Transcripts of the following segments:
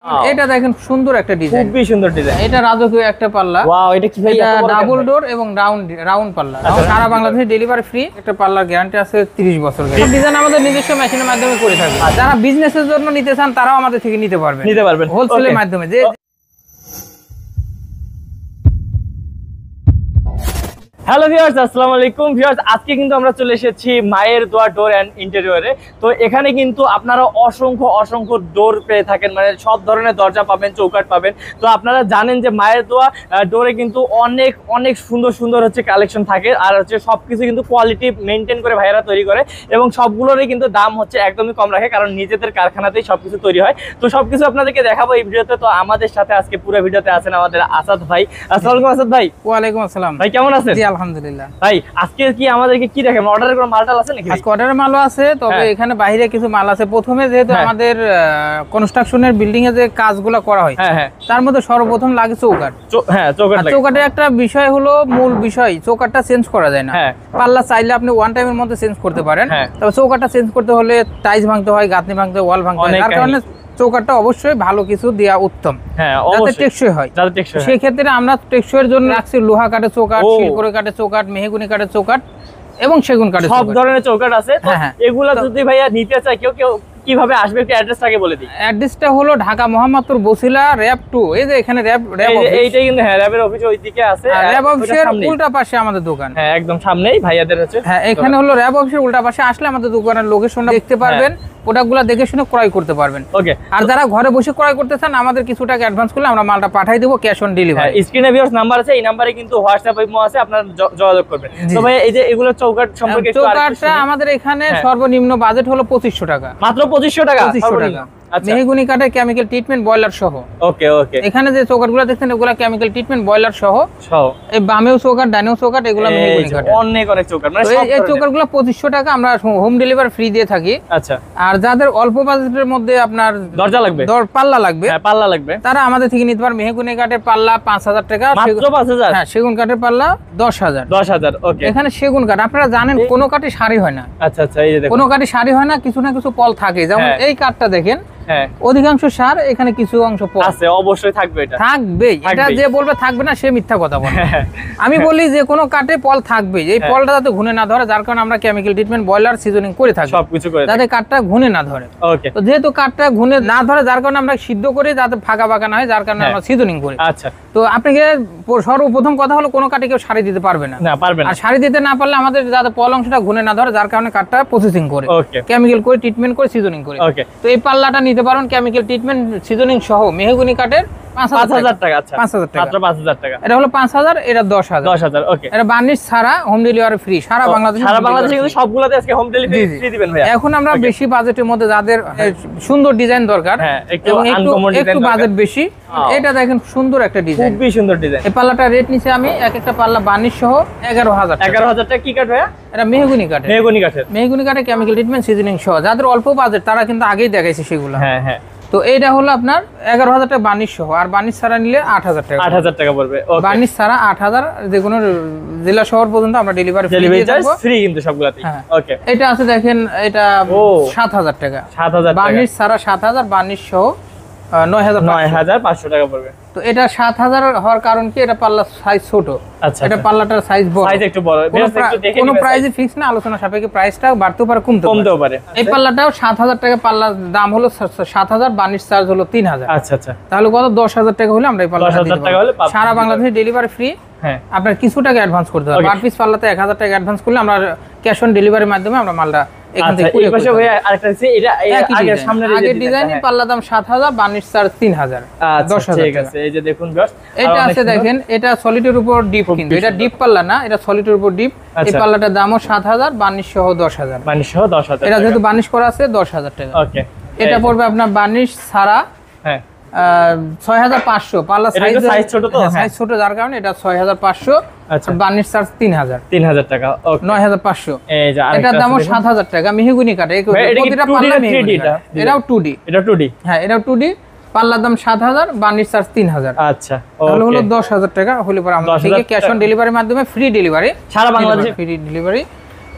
এটা দেখেন সুন্দর একটা ডিজাইন, খুবই সুন্দর ডিজাইন। এটা রাজকীয় একটা পাল্লা। ওয়াও, এটা কি ভাই? এটা ডাবল ডোর এবং রাউন্ড পাল্লা। সারা বাংলাদেশে ডেলিভারি ফ্রি। একটা পাল্লার গ্যারান্টি আছে 30 বছর। সব ডিজাইন আমাদের নিজস্ব মেশিনের মাধ্যমে করে থাকি। যারা বিজনেসের জন্য নিতে চান তারাও আমাদের থেকে নিতে পারবেন হোলসেলের মাধ্যমে। যে হ্যালো ভিউয়ার্স, আসসালামু আলাইকুম ভিউয়ার্স। আজকে কিন্তু আমরা চলে এসেছি মায়ের দোয়া ডোর অ্যান্ড ইন্টেরিয়রে। তো এখানে কিন্তু আপনারা অসংখ্য ডোর পেয়ে থাকেন, মানে সব ধরনের দরজা পাবেন, চৌকাঠ পাবেন। তো আপনারা জানেন যে মায়ের দোয়া ডোরে কিন্তু অনেক সুন্দর হচ্ছে কালেকশন থাকে, আর হচ্ছে সবকিছু কিন্তু কোয়ালিটি মেনটেন করে ভাইয়েরা তৈরি করে, এবং সবগুলোরই কিন্তু দাম হচ্ছে একদমই কম রাখে, কারণ নিজেদের কারখানাতেই সবকিছু তৈরি হয়। তো সবকিছু আপনাদেরকে দেখাবো এই ভিডিওতে। তো আমাদের সাথে আজকে পুরো ভিডিওতে আছেন আমাদের আসাদ ভাই। আসসালামু আলাইকুম আসাদ ভাই। ওয়ালাইকুম আসসালাম ভাই, কেমন আছেন? আলহামদুলিল্লাহ ভাই। আজকে কি আমাদেরকে কি দেখেন? অর্ডারের কোনো মালটাল আছে নাকি? আজকে অর্ডারের মালও আছে, তবে এখানে বাইরে কিছু মাল আছে। প্রথমে যেহেতু আমাদের কনস্ট্রাকশনের বিল্ডিং এ যে কাজগুলো করা হয়, তার মধ্যে সর্বপ্রথম লাগে চৌকাঠ। চৌকাঠের একটা বিষয় হলো, মূল বিষয় চৌকাঠটা চেঞ্জ করা যায় না। পাল্লা চাইলে আপনি ওয়ান টাইমের মধ্যে চেঞ্জ করতে পারেন, তবে চৌকাঠটা চেঞ্জ করতে হলে টাইলস ভাঙতে হয়, গাঁথনি ভাঙতে হয়, ওয়াল ভাঙতে হয়। তার কারণে চৌকাঠটা অবশ্যই ভালো কিছু দেওয়া উত্তম, যাতে টেকসই হয়। সেই ক্ষেত্রে আমরা টেকসইয়ের জন্য রাখছি লোহা কাঠের চৌকাঠ, শিলকড়ি কাঠের চৌকাঠ, মেহগনি কাঠের চৌকাঠ এবং সেগুন কাঠের সব ধরনের চৌকাঠ আছে। এগুলা যদি ভাইয়া নিতে চায় কেউ কিভাবে আসবে একটু অ্যাড্রেসটাকে বলে দিই। অ্যাড্রেসটা হলো ঢাকা মোহাম্মদপুর বছিলা র‍্যাব 2। এই যে এখানে র‍্যাব এইটাই কিন্তু র‍্যাবের অফিস ওইদিকে আছে। র‍্যাব অফিসের উল্টা পাশে আমাদের দোকান। একদম সামনেই ভাইয়াদের আছে। এখানে হলো র‍্যাব অফিসের উল্টা পাশে আসলে আমাদের দোকানের লোকেশনটা দেখতে পারবেন, প্রোডাক্টগুলো দেখে শুনে ক্রয় করতে পারবেন। ওকে। আর যারা ঘরে বসে ক্রয় করতে চান, আমাদের কিছু টাকা অ্যাডভান্স করলে আমরা মালটা পাঠিয়ে দেব ক্যাশ অন ডেলিভারি। স্ক্রিনে ভিউয়ার্স নাম্বার আছে, এই নম্বরে কিন্তু হোয়াটসঅ্যাপ ইমো আছে, আপনারা যোগাযোগ করবেন। তো ভাই এই যে এগুলো চৌকাঠ সম্পর্কে একটু চৌকাঠটা আমাদের এখানে সর্বনিম্ন বাজেট হলো 2500 টাকা। মাত্র 2500 টাকা? মেহগনি কাঠের কেমিক্যাল ট্রিটমেন্ট বয়লার সহ। ওকে। এখানে যে চৌকাঠগুলো দেখছেন এগুলো কেমিক্যাল ট্রিটমেন্ট বয়লার সহ। এই বামেও চৌকাঠ, ডানেও চৌকাঠ, এগুলো মেহগনি কাঠ। অনেক চৌকাঠ, মানে এই চৌকাঠগুলো 2500 টাকা আমরা হোম ডেলিভারি ফ্রি দিয়ে থাকি। আচ্ছা। আর যাদের অল্প বাজেটের মধ্যে আপনার দরজা লাগবে, পাল্লা লাগবে, তারা আমাদের থেকে নিতে পারে। মেহগনি কাঠের পাল্লা 5000 টাকা মাত্র। 5000? হ্যাঁ। সেগুন কাঠের পাল্লা 10000। ওকে। এখানে সেগুন কাঠ আপনারা জানেন কোনো কাঠই সারি হয় না। আচ্ছা। এই যে দেখুন, কোনো কাঠই সারি হয় না, কিছু না কিছু পল থাকে। যেমন এই কাঠটা দেখেন, অধিকাংশ সার, এখানে কিছু অংশ আছে। অবশ্যই থাকবে, এটা থাকবেই। এটা যে বলবে থাকবে না সে মিথ্যা কথা বলে। আমি বলি যে কোনো কাঠে পল থাকবে, এই পলটা যাতে ঘুনে না ধরে, যার কারণে আমরা কেমিক্যাল ট্রিটমেন্ট বয়লার সিজনিং করে থাকি, সবকিছু করে যাতে কাঠটা ঘুনে না ধরে। তো যেহেতু কাঠটা ঘুনে না ধরে, যার কারণে আমরা সিদ্ধ করি যাতে ফাঁকা ফাঁকা না হয়, যার কারণে আমরা সিজনিং করি। আচ্ছা। তো আপনাকে সর্বপ্রথম কথা হলো কোনো কাঠে কেউ সারি দিতে পারবে না। আর সারি দিতে না পারলে আমাদের যাতে পল অংশটা ঘুনে না ধরে, যার কারণে কাঠটা প্রসেসিং করে, কেমিক্যাল করে ট্রিটমেন্ট করে সিজনিং করে। তো এই পাল্লাটা নিতে পারেন কেমিক্যাল ট্রিটমেন্ট সিজনিং সহ, মেহগনি কাঠের 5000 টাকা। আচ্ছা, 5000 টাকা, মাত্র 5000 টাকা। এটা হলো 5000, এটা 10000। ওকে। এটা বার্নিশ ছাড়া হোম ডেলিভারি ফ্রি সারা বাংলাদেশে। কিন্তু সবগুলোতে আজকে হোম ডেলিভারি ফ্রি দিবেন ভাই। এখন আমরা বেশি বাজেটের মধ্যে যাদের সুন্দর ডিজাইন দরকার, একটু বাজেট বেশি, এটা দেখেন সুন্দর একটা ডিজাইন, খুবই সুন্দর ডিজাইন। এই পাল্লাটা রেট নিচে আমি একটা পাল্লা বার্নিশ সহ 11000 টাকা। কি কাঠ ভাইয়া? এটা মেহগনি কাঠের কেমিক্যাল ট্রিটমেন্ট সিজনিং সহ। যাদের অল্প বাজেট তারা কিন্তু আগেই দেখাইছে সেগুলো। তো এইটা হলো আপনার 11000 টাকা বার্নিশ সহ, আর বার্নিশ ছাড়া নিলে 8000 টাকা। 8000 টাকা পড়বে। বার্নিশ ছাড়া 8000, যে কোনো জেলা শহর পর্যন্ত আমরা ডেলিভারি ফ্রি কিন্তু সবগুলাতে। ওকে। এটা আছে দেখেন, এটা 7000 টাকা। 7000 টাকা বার্নিশ ছাড়া 7000, বার্নিশ সহ 9500 টাকা পড়বে। তো এটা 7000 হওয়ার কারণ কি, এটা পাল্লা সাইজ ছোট। আচ্ছা। এটা পাল্লাটার সাইজ বড়, সাইজ একটু বড়। কোনো প্রাইসে ফিক্স না, আলোচনা সাপেক্ষে প্রাইসটা বাড়তেও পারে কমতেও পারে। এই পাল্লাটাও 7000 টাকা, পাল্লার দাম হলো 7000, বার্নিশ চার্জ হলো 3000। আচ্ছা। তাহলে কত? 10000 টাকা হলে আমরা এই পাল্লাটা দিতে পারবো। সারা বাংলাদেশে ডেলিভারি ফ্রি। আপনার কিছু টাকা অ্যাডভান্স করতে হবে। পার পিস পাল্লাতে 1000 টাকা অ্যাডভান্স করলে আমরা ক্যাশ অন ডেলিভারির মাধ্যমে আমরা মালটা এখান থেকে কুরিয়ার করতে পারি। আরেকটা আছে, এটা আগের সামনের ডিজাইনই, পাল্লা দাম 7000, বার্নিশ চার্জ 3000। 10000 ঠিক আছে। এই যে দেখুন ভিউয়ার্স, এটা আছে দেখেন, এটা সলিডের উপর ডিপ, কিন্তু এটা ডিপ পাল্লা না, এটা সলিডের উপর ডিপ। এই পাল্লাটার দামও 7000, বার্নিশ সহ 10000। এটা যেহেতু বার্নিশ করা আছে 10000 টাকা। ওকে। এটা পড়বে আপনার বার্নিশ ছাড়া 6500। পাল্লা সাইজ ছোট, তো সাইজ ছোট, যার কারণে এটা 6500। আচ্ছা। বার্নিশ চার্জ 3000 টাকা। 9500। এটার দামও 7000 টাকা। মেহগনি কাঠ, প্রতিটা পাল্লা মেহগনি কাঠ। এটাও 2D। হ্যাঁ, এটাও 2D। পাল্লার দাম 7000, বার্নিশ চার্জ 3000। আচ্ছা। তাহলে হলো 10000 টাকা হলে পরে আমরা থেকে ক্যাশ অন ডেলিভারির মাধ্যমে ফ্রি ডেলিভারি সারা বাংলাদেশে, ফ্রি ডেলিভারি।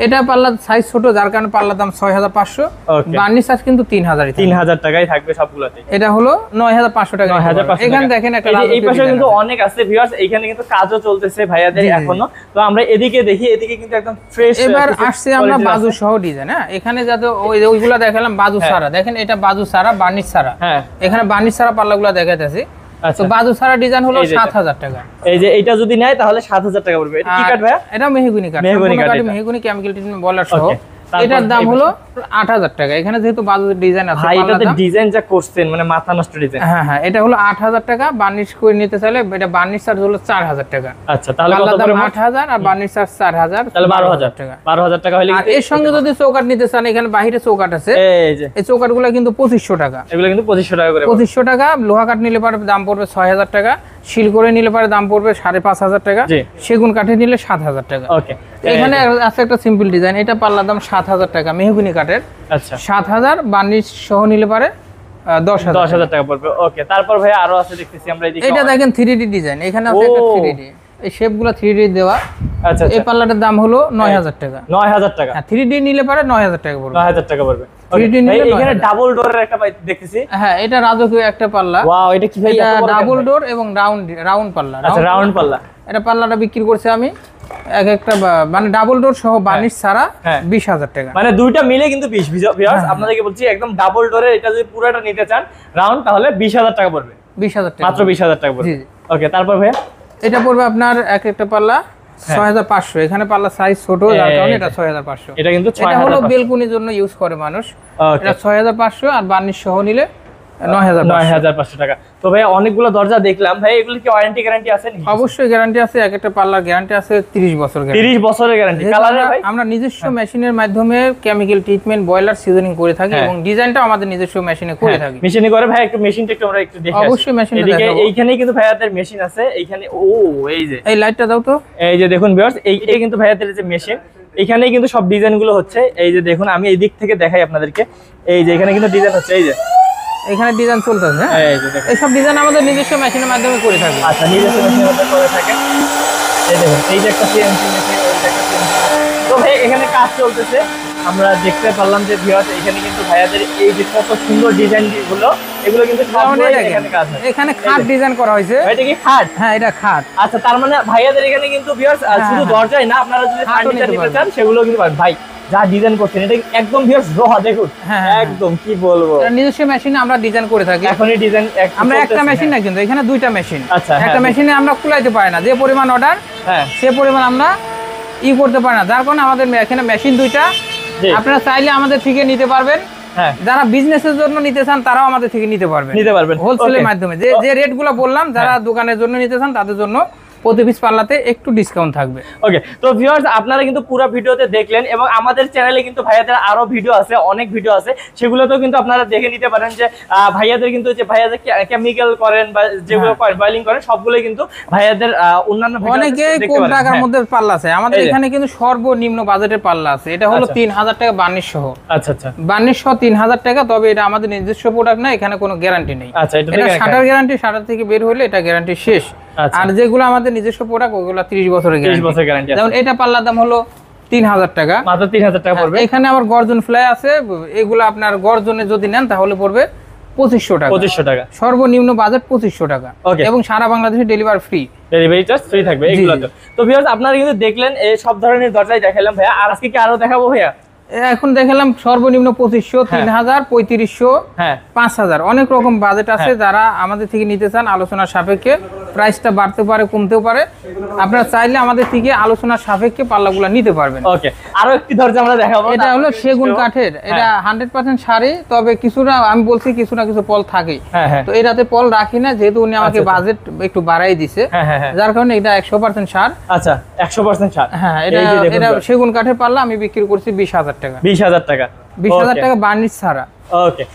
এটা পাল্লা সাইজ ছোট, যার কারণে পাল্লার দাম 6500। বার্নিশ চার্জ কিন্তু 3000 টাকায় থাকবে সবগুলোতে। এটা হলো 9500 টাকা। এখানে দেখেন একটা এই পাশে কিন্তু অনেক আছে ভিউয়ার্স, এখানে কিন্তু কাজও চলতেছে ভাইয়াদের এখনো। তো আমরা এদিকে দেখি, এদিকে কিন্তু একদম ফ্রেশ। এবার আসছে আমরা বাজু সহ ডিজাইন। হ্যাঁ, এখানে যাতে ওইগুলা দেখালাম বাজু সারা, দেখেন এটা বাজু সারা বার্নিশ সারা। হ্যাঁ, এখানে বার্নিশ সারা পাল্লাগুলো দেখাইতেছি। তো বাজু সারা ডিজাইন হলো 7000 টাকা। এই যে এটা যদি নেয় তাহলে 7000 টাকা পড়বে। এটা কি কাঠ ভাইয়া? এটা মেহগনি কাঠ, মেহগনি কেমিক্যাল ট্রিটমেন্ট বলার সহ। এটার দাম হলো 8000 টাকা। এখানে যেহেতু বাজু ডিজাইন আছে, ভাই এটাতে ডিজাইন যা করছেন মানে মাথা নষ্ট ডিজাইন। হ্যাঁ, এটা হলো 8000 টাকা। বার্নিশ করে নিতে চাইলে এটা বার্নিশ চার্জ হলো 4000 টাকা। আচ্ছা, তাহলে কত পড়বে? 8000 আর বার্নিশ চার্জ 4000, তাহলে 12000 টাকা। 12000 টাকা হলে। আর এর সঙ্গে যদি চৌকাঠ নিতে চান, এখানে বাইরে চৌকাঠ আছে, এই চৌকাঠগুলো কিন্তু 2500 টাকা। এগুলো কিন্তু 2500 টাকা করে। 2500 টাকা। লোহা কাঠ নিলে পরে দাম পড়বে 6000 টাকা। শিল করে নিলে পরে দাম পড়বে 5500 টাকা। সেগুন কাঠে নিলে 7000 টাকা। ওকে, এখানে আছে একটা সিম্পল ডিজাইন, এটা পাল্লার দাম 7000 টাকা মেহগনি কাঠের। আচ্ছা, 7000 বার্নিশ সহ নিলে পরে 10000 টাকা পড়বে। ওকে, তারপর ভাই আরো আছে দেখতেছি আমরা এদিকে। এটা দেখেন 3D ডিজাইন, এখানে আছে একটা 3D, এই শেপগুলো 3D দেওয়া। আচ্ছা, এই পাল্লাটার দাম হলো 9000 টাকা। 9000 টাকা। হ্যাঁ, 3D নিলে পরে 9000 টাকা পড়বে। 9000 টাকা পড়বে। 3D নিলে এখানে ডাবল ডোরের একটা দেখতেছি। হ্যাঁ, এটা রাজকীয় একটা পাল্লা। ওয়াও, এটা কি ভাই? এটা ডাবল ডোর এবং রাউন্ড পাল্লা। আচ্ছা, রাউন্ড পাল্লা। এটা পাল্লাটা বিক্রি করছে আমি এক একটা মানে ডাবল ডোর সহ বার্নিশ ছাড়া 20000 টাকা। মানে দুইটা মিলে কিন্তু 20 ভিউয়ার্স আপনাদেরকে বলছি, একদম ডাবল ডোরের এটা যদি পুরোটা নিতে চান রাউন্ড, তাহলে 20000 টাকা পড়বে। 20000 টাকা, মাত্র 20000 টাকা পড়বে। ওকে, তারপর ভাইয়া এটা পড়বে আপনার এক একটা পাল্লা 6500। এখানে পাল্লা সাইজ ছোট, যার কারণে এটা 6500। এটা কিন্তু এটা হলো বেলকুনির জন্য ইউজ করে মানুষ। এটা 6500 আর বার্নিশ সহ নিলে 9500 টাকা। তো ভাই অনেকগুলো দরজা দেখলাম, ভাই এগুলো কি ওয়ারেন্টি গ্যারান্টি আছে? অবশ্যই গ্যারান্টি আছে। এক একটা পাল্লার গ্যারান্টি আছে 30 বছর। 30 বছরের গ্যারান্টি। কালারে ভাই আমরা নিজস্ব মেশিনের মাধ্যমে কেমিক্যাল ট্রিটমেন্ট বয়লার সিজনিং করে থাকি এবং ডিজাইনটাও আমাদের নিজস্ব মেশিনে করে থাকি। মেশিনে করে ভাই, একটু মেশিনটা একটু আমরা একটু দেখি। অবশ্যই মেশিনে এদিকে এইখানেই কিন্তু ভাইয়াদের মেশিন আছে এইখানে। এই যে এই লাইটটা দাও তো। এই যে দেখুন ভিউয়ার্স, এই কিন্তু ভাইয়াদের যে মেশিন, এখানেই কিন্তু সব ডিজাইনগুলো হচ্ছে। এই যে দেখুন, আমি এই দিক থেকে দেখাই আপনাদেরকে। এই যে এখানে কিন্তু ডিজাইন হচ্ছে, এই যে এখানে ডিজাইন চলতেছে। হ্যাঁ, এই সব ডিজাইন আমাদের নিজস্ব মেশিনের মাধ্যমে করে থাকি। আচ্ছা, নিজস্ব মেশিনের মাধ্যমে করে থাকেন। এই দেখুন, এই যে একটা সিএনসি মেশিন, এই যে একটা সিএনসি। তো ভাই এখানে কাজ চলতেছে, আমরা দেখতে পারলাম যে ভিউয়ার্স এখানে কিন্তু ভাইয়াদের এই যে কত সুন্দর ডিজাইন গুলো, এগুলো কিন্তু সবগুলোই এখানে কাজ হয়। এখানে খাট ডিজাইন করা হয়েছে। এটা কি খাট? হ্যাঁ, এটা খাট। আচ্ছা, তার মানে ভাইয়াদের এখানে কিন্তু ভিউয়ার্স শুধু দরজাই না, আপনারা যদি ফার্নিচার নিতে চান সেগুলো কিন্তু পাবেন। ভাই যা ডিজাইন করছেন এটা একদম ভিউয়ার্স রোহা, দেখুন একদম কি বলবো, নিজস্ব মেশিনে আমরা ডিজাইন করে থাকি। এখনই ডিজাইন আমরা একটা মেশিন না, কিন্তু এখানে দুইটা মেশিন। আচ্ছা, একটা মেশিনে আমরা কুলাইতে পারি না, যে পরিমাণ অর্ডার সে পরিমাণ আমরা করতে পারি না, যার কারণে আমাদের এখানে মেশিন দুইটা। আপনারা চাইলে আমাদের থেকে নিতে পারবেন। যারা বিজনেসের জন্য নিতে চান তারাও আমাদের থেকে নিতে পারবেন হোলসেলের মাধ্যমে। যে রেটগুলো বললাম, যারা দোকানের জন্য নিতে চান তাদের জন্য প্রতি পিস পাল্লাতে একটু ডিসকাউন্ট থাকবে। ওকে, তো ভিউয়ার্স আপনারা কিন্তু পুরো ভিডিওতে দেখলেন এবং আমাদের চ্যানেলে কিন্তু ভাইয়াদের আরো ভিডিও আছে, অনেক ভিডিও আছে, সেগুলোতেও কিন্তু আপনারা দেখে নিতে পারেন যে ভাইয়াদের কিন্তু যে ভাইয়াদের কেমিক্যাল করেন বা যেগুলো করেন বয়েলিং করেন, সবগুলোই কিন্তু ভাইয়াদের অন্যান্য ভিডিও অনেকে কম টাকার মধ্যে পাল্লা আছে। আমাদের এখানে কিন্তু সর্বনিম্ন বাজেটের পাল্লা আছে, এটা হলো 3000 টাকা বার্নিশ সহ। আচ্ছা, বার্নিশ সহ 3000 টাকা। তবে এটা আমাদের নিজস্ব প্রোডাক্ট না, এখানে কোনো গ্যারান্টি নেই। আচ্ছা, এটা শাটার গ্যারান্টি, শাটার থেকে বের হলে এটা গ্যারান্টি শেষ। আর যেগুলো আমাদের নিজস্ব প্রোডাক্ট ওগুলো 30 বছরের গ্যারান্টি। যেমন এটা পাল্লার দাম হলো 3000 টাকা, মাত্র 3000 টাকা পড়বে। এখানে আবার গর্জন ফ্লাই আছে, এগুলো আপনার গর্জনে যদি নেন তাহলে পড়বে 2500 টাকা। 2500 টাকা সর্বনিম্ন বাজেট 2500 টাকা এবং সারা বাংলাদেশে delivery free. Delivery charge free থাকবে এগুলো। তো ভিউয়ার্স আপনারা কিন্তু দেখলেন এই সব ধরনের দরজাই দেখালাম ভাইয়া। আর আজকে কি আরো দেখাবো ভাইয়া? এখন দেখালাম সর্বনিম্ন 2500, 3000, 3500, 5000, অনেক রকম বাজেট আছে। যারা আমাদের থেকে নিতে চান আলোচনার সাপেক্ষে প্রাইসটা বাড়তে পারে কমতেও পারে, আপনারা চাইলে আমাদের থেকে আলোচনার সাপেক্ষে পাল্লাগুলো নিতে পারবেন। ওকে, আরো একটি দরজা আমরা দেখাবো। এটা হলো সেগুন কাঠের, এটা 100% শাড়ি, তবে কিছুটা আমি বলছি কিছু না কিছু পল থাকে। তো এটাতে পল রাখি না, যেহেতু উনি আমাকে বাজেট একটু বাড়াই দিছে, যার কারণে এটা 100% সার। আচ্ছা, 100% সার। হ্যাঁ, এটা সেগুন কাঠের পাল্লা আমি বিক্রি করছি 20000 টাকা। 20000 টাকা, 20000 টাকা বার্নিশ ছাড়া। ওকে,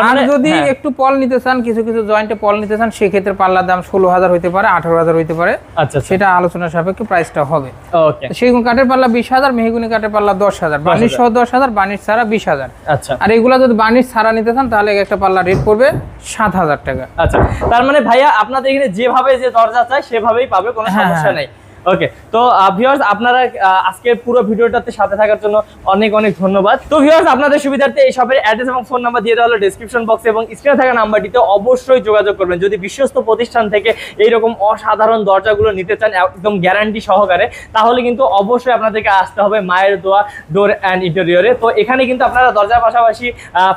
আর যদি একটু পল নিতে চান, কিছু কিছু জয়েন্টে পল নিতে চান, সেক্ষেত্রে পাল্লার দাম 16000 হইতে পারে, 18000 হইতে পারে। আচ্ছা, সেটা আলোচনার সাপেক্ষে প্রাইসটা হবে। ওকে, সেগুন কাঠের পাল্লা 20000, মেহগনি কাঠের পাল্লা 10000, বার্নিশ সহ 10000, বার্নিশ ছাড়া 20000। আচ্ছা, আর এগুলা যদি বার্নিশ ছাড়া নিতে চান তাহলে একটা পাল্লা রেট পড়বে 7000 টাকা। আচ্ছা, তার মানে ভাইয়া আপনাদের এখানে যেভাবে যে দরজা চাই সেভাবেই পাবে, কোনো সমস্যা নাই। ওকে, তো ভিউয়ার্স আপনারা আজকে পুরো ভিডিওটাতে সাথে থাকার জন্য অনেক অনেক ধন্যবাদ। তো ভিউয়ার্স আপনাদের সুবিধার্থে এই শপের অ্যাড্রেস এবং ফোন নাম্বার দিয়ে দেওয়া হলো ডেসক্রিপশন বক্সে, এবং স্ক্রিনে থাকা নাম্বারটিতে অবশ্যই যোগাযোগ করবেন যদি বিশ্বস্ত প্রতিষ্ঠান থেকে এইরকম অসাধারণ দরজাগুলো নিতে চান একদম গ্যারান্টি সহকারে, তাহলে কিন্তু অবশ্যই আপনাদেরকে আসতে হবে মায়ের দোয়া ডোর অ্যান্ড ইন্টেরিয়রে। তো এখানে কিন্তু আপনারা দরজার পাশাপাশি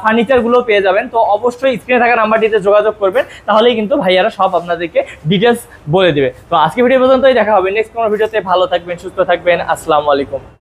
ফার্নিচারগুলো পেয়ে যাবেন। তো অবশ্যই স্ক্রিনে থাকা নাম্বারটিতে যোগাযোগ করবেন, তাহলেই কিন্তু ভাইয়ারা সব আপনাদেরকে ডিটেলস বলে দিবে। তো আজকে ভিডিও পর্যন্তই, দেখা হবে নেক্সট কোনো ভিডিওতে। ভালো থাকবেন, সুস্থ থাকবেন, আসসালামু আলাইকুম।